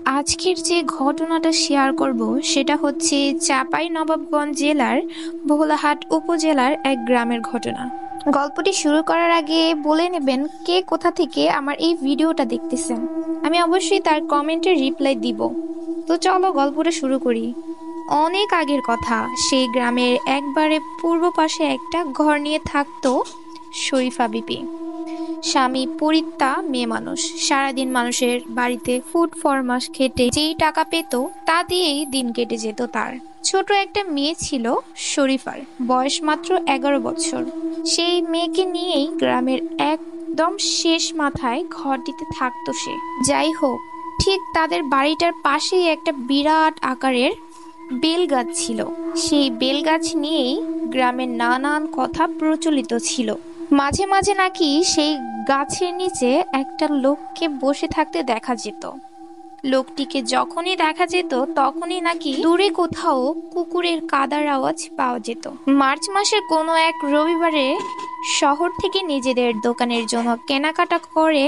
আজকের যে ঘটনাটা শেয়ার করব সেটা হচ্ছে চাঁপাইনবাবগঞ্জ জেলার ভোলাহাট উপজেলার এক গ্রামের ঘটনা। গল্পটি শুরু করার আগে বলে নেবেন কে কোথা থেকে আমার এই ভিডিওটা দেখতেছেন। আমি অবশ্যই তার কমেন্টের রিপ্লাই দিব। তো চলো গল্পটা শুরু করি। অনেক আগের কথা, সেই গ্রামের একবারে পূর্ব পাশে একটা ঘর নিয়ে থাকতো শরীফা বিবি। স্বামী পরিত্যা, মেয়ে মানুষ। সারাদিন মানুষের বাড়িতে ফুড ফরমাস খেটে যেই টাকা পেত তা দিয়েই দিন কেটে যেত তার। ছোট একটা মেয়ে ছিল শরীফার, বয়স মাত্র 11 বছর। সেই মেয়েকে নিয়েই গ্রামের একদম শেষ মাথায় ঘরটিতে থাকতো সে। যাই হোক, ঠিক তাদের বাড়িটার পাশেই একটা বিরাট আকারের বেল গাছ ছিল। সেই বেল গাছ নিয়েই গ্রামের নানান কথা প্রচলিত ছিল। মাঝে মাঝে নাকি সেই গাছের নিচে একটা লোককে বসে থাকতে দেখা যেত। লোকটিকে যখনই দেখা যেত তখনই নাকি দূরে কোথাও কুকুরের কাদার আওয়াজ পাওয়া যেত। মার্চ মাসের কোনো এক রবিবারে শহর থেকে নিজেদের দোকানের জন্য কেনাকাটা করে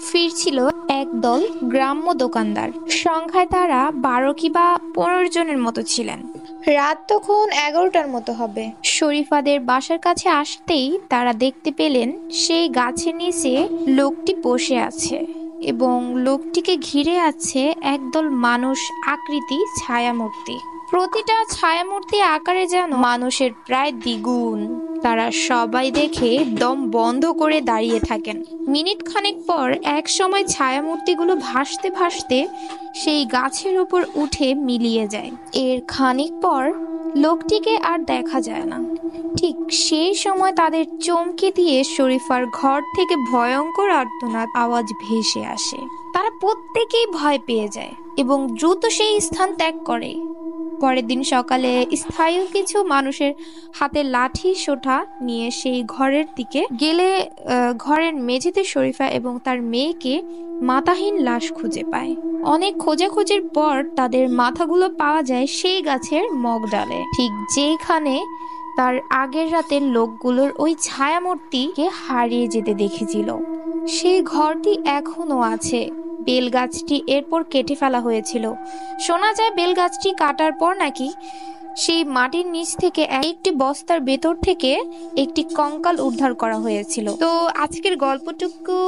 ফিরছিল একদল গ্রাম্য দোকানদার। সংখ্যায় তারা 12 কিংবা 15 জনের মতো ছিলেন। রাত তখন 11টার মতো হবে। শরীফাদের বাসার কাছে আসতেই তারা দেখতে পেলেন সেই গাছের নিচে লোকটি বসে আছে এবং লোকটিকে ঘিরে আছে একদল মানুষ আকৃতি ছায়ামূর্তি। প্রতিটা ছায়ামূর্তি আকারে যেন মানুষের প্রায় দ্বিগুণ। তারা সবাই দেখে দম বন্ধ করে দাঁড়িয়ে থাকেন। মিনিট খানেক পর এক সময় ছায়ামূর্তিগুলো ভাসতে ভাসতে সেই গাছের উপর উঠে মিলিয়ে যায়। এর খানিক পর লোকটিকে আর দেখা যায় না। ঠিক সেই সময় তাদের চমকে দিয়ে শরীফার ঘর থেকে ভয়ঙ্কর আর্তনাদ আওয়াজ ভেসে আসে। তারা প্রত্যেকেই ভয় পেয়ে যায় এবং দ্রুত সেই স্থান ত্যাগ করে। পরের দিন সকালে স্থানীয় কিছু মানুষের হাতে লাঠি সোঁটা নিয়ে সেই ঘরের দিকে গেলে ঘরের মেঝেতে শরীফা এবং তার মেয়েকে মাথাহীন লাশ খুঁজে পায়। অনেক খোঁজাখুঁজির পর তাদের মাথাগুলো পাওয়া যায় সেই গাছের মগডালে, ঠিক যেখানে তার আগের রাতের লোকগুলোর ওই ছায়ামূর্তিকে হারিয়ে যেতে দেখেছিল। সেই ঘরটি এখনো আছে। বেলগাছটি এরপর কেটে ফেলা হয়েছিল। শোনা যায় বেলগাছটি কাটার পর নাকি সেই মাটির নিচ থেকে একটি বস্তার ভেতর থেকে একটি কঙ্কাল উদ্ধার করা হয়েছিল। তো আজকের গল্পটুকু